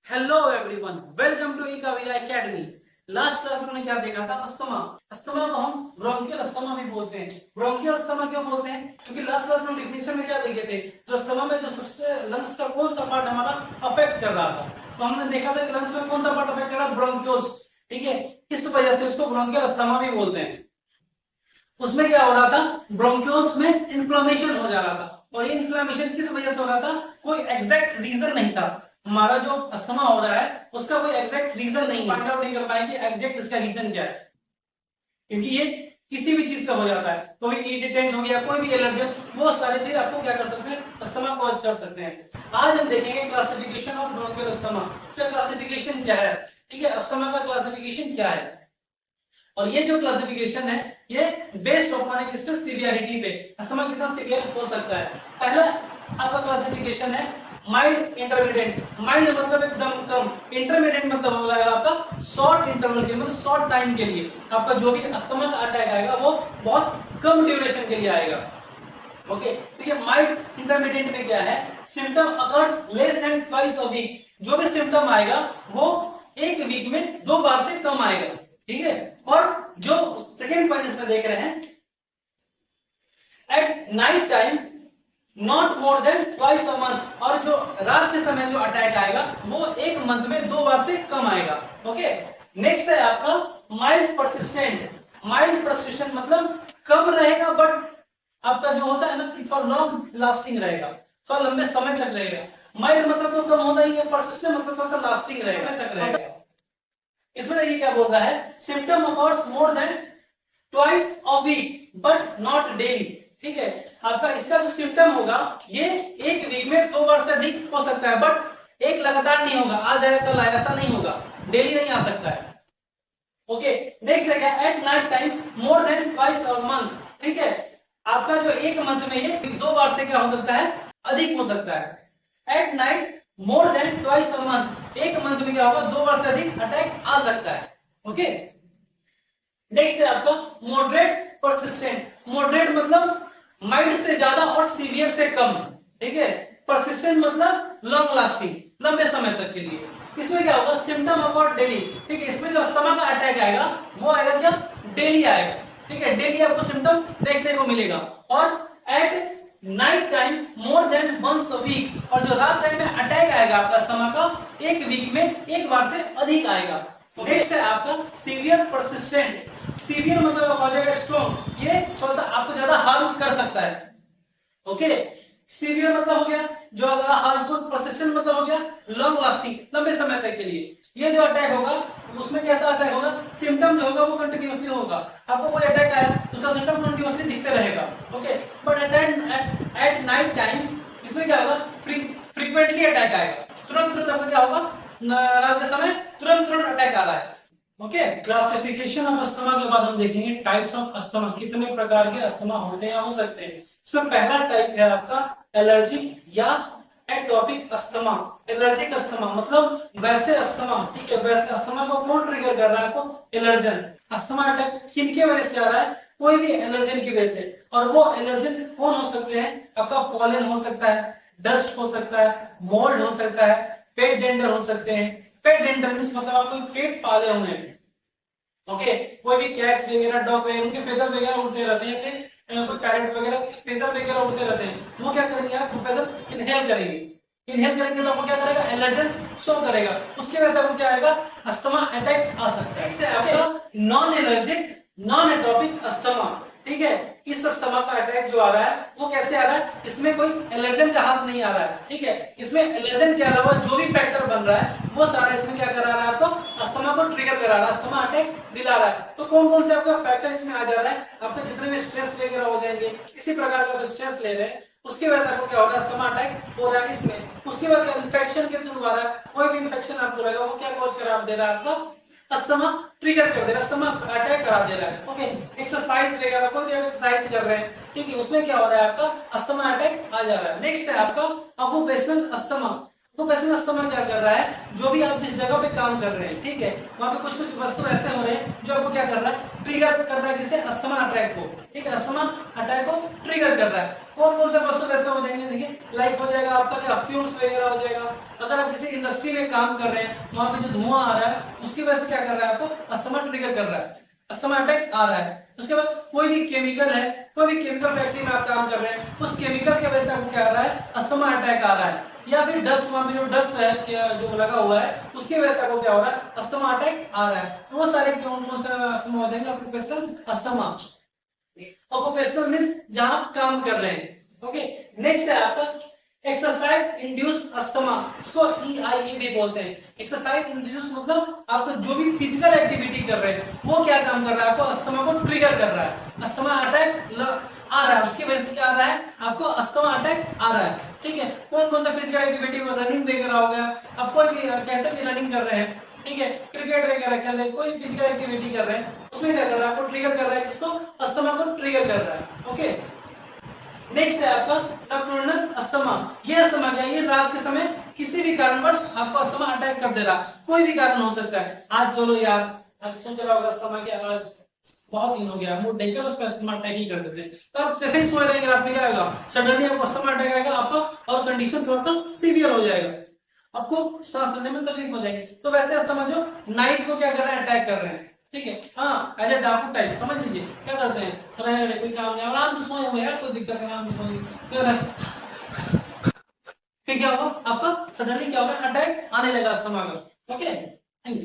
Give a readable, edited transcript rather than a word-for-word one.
Hello everyone, welcome to e Kavila academy. Last class में हमने क्या देखा था? अस्थमा। अस्थमा को हम ब्रोंकियल अस्थमा भी बोलते हैं। ब्रोंकियल अस्थमा क्यों बोलते हैं? क्योंकि लास्ट क्लास में डिफिनेशन में क्या देखे थे, जो अस्थमा में जो सबसे लंग्स का कौन सा पार्ट हमारा अफेक्ट कर रहा था, तो हमने देखा था कि लंग्स में कौन सा पार्ट अफेक्ट कर रहा है, ब्रोंक्यूल्स। ठीक है, इस वजह से उसको ब्रोंकियल अस्थमा भी बोलते हैं। उसमें क्या हो रहा था, ब्रोंक्यूल्स में इन्फ्लेमेशन हो जा रहा था, और ये इन्फ्लेमेशन किस वजह से हो रहा था, कोई एग्जैक्ट रीजन नहीं था। हमारा जो अस्थमा हो रहा है उसका कोई एग्जैक्ट रीजन नहीं है, फाइंड आउट नहीं कर पाएंगे एग्जैक्ट इसका रीजन क्या है, क्योंकि ये किसी भी चीज का हो जाता है। कोई इरिटेंट हो गया, कोई भी एलर्जन, वो सारी चीज आपको क्या कर सकते हैं, अस्थमा कॉज कर सकते हैं। आज हम देखेंगे क्लासिफिकेशन ऑफ ब्रोंकियल अस्थमा। इसका क्लासिफिकेशन क्या है, ठीक है, अस्थमा का क्लासिफिकेशन क्या है। और ये जो क्लासिफिकेशन है ये बेस्ड अपॉन है किसके, सीवियरिटी पे, अस्थमा कितना सीवियर हो सकता है। पहला आपका क्लासिफिकेशन है माइल्ड इंटरमीडिएट। माइल्ड मतलब एकदम कम, इंटरमीडिएट मतलब हो जाएगा आपका शॉर्ट इंटरवल के, मतलब शॉर्ट टाइम के लिए आपका जो भी अस्थमा का अटैक आएगा वो बहुत कम ड्यूरेशन के लिए आएगा। ओके, तो ये माइल्ड इंटरमीडिएट में क्या है, symptom occurs less than twice a week. जो भी सिम्टम आएगा वो एक वीक में 2 बार से कम आएगा। ठीक है, और जो सेकेंड पॉइंट इसमें देख रहे हैं, eight night time not more than twice a month, और जो रात के समय जो अटैक आएगा वो एक मंथ में 2 बार से कम आएगा। ओके, नेक्स्ट है आपका माइल्ड परसिस्टेंट। माइल्ड परसिस्टेंट मतलब कम रहेगा, बट आपका जो होता है ना कि थोड़ा लॉन्ग लास्टिंग रहेगा, थोड़ा लंबे समय तक रहेगा। माइल्ड मतलब तो कम होता ही है, परसिस्टेंट मतलब थोड़ा सा लास्टिंग रहेगा, तक रहेगा। इसमें देखिए क्या बोल रहा है, symptom occurs more than twice a week but not daily. ठीक है, आपका इसका जो सिम्टम होगा ये एक वीक में 2 बार से अधिक हो सकता है, बट एक लगातार नहीं होगा, आज आएगा कल आएगा, ऐसा नहीं होगा, डेली नहीं आ सकता है। ओके, नेक्स्ट है क्या, eight night time more than twice a month. ठीक है, आपका जो एक मंथ में ये 2 बार से क्या हो सकता है, अधिक हो सकता है। At night more than twice a month, एक मंथ में क्या होगा, 2 बार से अधिक अटैक आ सकता है। ओके, नेक्स्ट है आपका मॉडरेट परसिस्टेंट। मॉडरेट मतलब माइल्ड से ज्यादा और सीवियर से कम। ठीक है, परसिस्टेंट मतलब लॉन्ग लास्टिंग, लंबे समय तक के लिए। इसमें क्या होगा, सिम्टम अबाउट डेली। ठीक है, इसमें जो अस्थमा का अटैक आएगा वो आएगा क्या, डेली आएगा। ठीक है, डेली आपको सिम्टम देखने को मिलेगा, और at night time more than once a week, और जो रात टाइम में अटैक आएगा आपका अस्थमा का, एक वीक में एक बार से अधिक आएगा। नेक्स्ट है आपका सीवियर परसिस्टेंट। सीवियर मतलब हो जाएगा स्ट्रॉन्ग, ये थोड़ा सा आपको ज्यादा हार्म कर सकता है। ओके, सीवियर मतलब हो गया जो ज्यादा हार्मफुल, परसिस्टेंट मतलब हो गया लॉन्ग लास्टिंग, लंबे समय तक के लिए। ये जो अटैक होगा उसमें कैसा अटैक होगा, सिम्टम जो होगा वो कंटिन्यूअसली होगा, आपको कोई अटैक आया तो उसका सिम्टम कंटिन्यूअसली दिखते रहेगा। Okay, but at night time इसमें क्या होगा, फ्रीक्वेंटली अटैक आएगा, तुरंत तुरंत आपसे क्या होगा, रात के समय तुरंत तुरंत अटैक आ रहा है। ओके, क्लासिफिकेशन ऑफ अस्थमा के बाद हम देखेंगे टाइप्स ऑफ अस्थमा, कितने प्रकार के अस्थमा होते हैं या हो सकते हैं। इसमें पहला टाइप है आपका एलर्जिक या एटॉपिक अस्थमा। एलर्जिक अस्थमा मतलब वैसे अस्थमा। ठीक है, वैसे अस्थमा को कौन ट्रिगर कर रहा है, आपको एलर्जन। अस्थमा अटैक किनके वजह से आ रहा है, कोई भी एलर्जन की वजह से, और वो एलर्जन कौन हो सकते हैं, आपका पॉलन हो सकता है, डस्ट हो सकता है, मोल्ड हो सकता है, पेट डेंडर हो सकते हैं। पेट डेंडर मतलब आप कोई पेट पाले हुए हैं। ओके, कोई भी कैट्स वगैरह, डॉग वगैरह, उनके फेदर वगैरह उड़ते रहते हैं, कोई पैरेट वगैरह फेदर वगैरह उड़ते रहते हैं, वो क्या करेंगे, आप फेदर इनहेल करेंगे। इनहेल करेंगे तो वो क्या करेगा, एलर्जन शो करेगा, उसकी वजह से आपको क्या आएगा, अस्थमा अटैक आ सकता है। इससे आपका non allergic non atopic asthma. ठीक है, इस अस्थमा का अटैक जो आ रहा है वो कैसे आ रहा है, इसमें कोई एलर्जन का हाथ नहीं आ रहा है। ठीक है, इसमें एलर्जन के अलावा जो भी फैक्टर बन रहा है वो सारा इसमें क्या करा रहा है, आपको अस्थमा को ट्रिगर करा रहा है, अस्थमा अटैक दिला रहा है। तो कौन कौन से आपका फैक्टर इसमें आ जा रहा है, आपके जितने भी स्ट्रेस वगैरह हो जाएंगे, किसी प्रकार का स्ट्रेस ले रहे हैं उसकी वजह से आपको क्या हो रहा है, अस्थमा अटैक हो रहा है इसमें। उसके बाद इन्फेक्शन के थ्रू आ रहा है, कोई भी इन्फेक्शन आपको रहेगा वो क्या कॉज करा दे रहा है, आपका अस्थमा ट्रिगर कर दे रहा है, अस्थमा अटैक करा दे रहा है। ओके, एक्सरसाइज वगैरह कोई भी एक्सरसाइज कर रहे हैं, ठीक है, उसमें क्या हो रहा है, आपका अस्थमा अटैक आ जा रहा है। नेक्स्ट है आपका ऑक्यूपेशनल अस्थमा। ऑक्यूपेशनल अस्थमा क्या कर रहा है, जो भी आप जिस जगह पे काम कर रहे हैं, ठीक है, वहां पे कुछ कुछ वस्तु ऐसे हो रहे हैं जो आपको क्या कर रहा है, ट्रिगर कर रहा है, किसे, अस्थमा अटैक को, ठीक है, अस्थमा अटैक को ट्रिगर कर रहा है। कौन कौन से वस्तु ऐसे हो जाएंगे, देखिए, लाइक हो जाएगा आपका क्या, फ्यूम्स वगैरह हो जाएगा। अगर आप किसी इंडस्ट्री में काम कर रहे हैं, वहां पे जो धुआं आ रहा है उसकी वजह से क्या कर रहा है, आपको अस्थमा ट्रिगर कर रहा है, अस्थमा अटैक आ रहा है। उसके बाद कोई भी केमिकल है, कोई भी केमिकल फैक्ट्री में आप काम कर रहे हैं, उस केमिकल की वजह से आपको क्या आ रहा है, अस्थमा अटैक आ रहा है। या फिर डस्ट, वहां पे जो डस्ट है जो लगा हुआ है उसकी वजह से आपको क्या हो रहा है, अस्थमा अटैक आ रहा है। तो वो सारे कौन कौन से अस्थमा हो जाएंगे, ऑक्यूपेशनल अस्थमा। ऑक्यूपेशनल मींस जहां आप काम कर रहे हैं। ओके, नेक्स्ट है आपका एक्सरसाइज इंड्यूस्ड अस्थमा, इसको EIA भी बोलते हैं। एक्सरसाइज इंड्यूस्ड मतलब आपको जो भी फिजिकल एक्टिविटी कर रहे हैं वो क्या काम कर रहा है, आपको अस्थमा को ट्रिगर कर रहा है, अस्थमा अटैक आ रहा है, उसकी वजह से क्या आ रहा है, आपको अस्थमा अटैक आ रहा है। ठीक है, कौन कौन सा फिजिकल एक्टिविटी, रनिंग वगैरह हो गया, आप कोई भी कैसे भी रनिंग कर रहे हैं, ठीक है, क्रिकेट वगैरह खेल रहे हैं, कोई फिजिकल एक्टिविटी कर रहे हैं, उसमें क्या कर रहा है, आपको ट्रिगर कर रहा है, किसको, अस्थमा को ट्रिगर कर रहा है। ओके, नेक्स्ट है आपका नॉक्टर्नल अस्थमा। ये अस्थमा क्या है, ये रात के समय किसी भी कारणवश आपको अस्थमा अटैक कर दे रहा, कोई भी कारण हो सकता है। आज चलो यार, आज सोच रहा होगा अस्थमा के, आज बहुत दिन हो गया, मूड नहीं, चलो उस पर अस्थमा अटैक ही कर देते हैं। तो आप जैसे ही सोए रहेंगे रात में क्या होगा, सडनली आपको अस्थमा अटैक आएगा आपका, और कंडीशन थोड़ा सा सीवियर हो जाएगा, आपको सांस लेने में तकलीफ हो जाएगी। तो वैसे आप समझो नाइट को क्या कर रहे हैं, अटैक कर रहे हैं, ठीक है, हाँ, एज ए डाकू टाइप समझ लीजिए। क्या करते हैं, कोई काम नहीं, आराम से सोए हुए हैं, कोई दिक्कत नहीं, आराम से सोए, फिर क्या होगा, आपका सडनली क्या होगा, अटैक आने लगा अस्थमा का। Okay, thank you.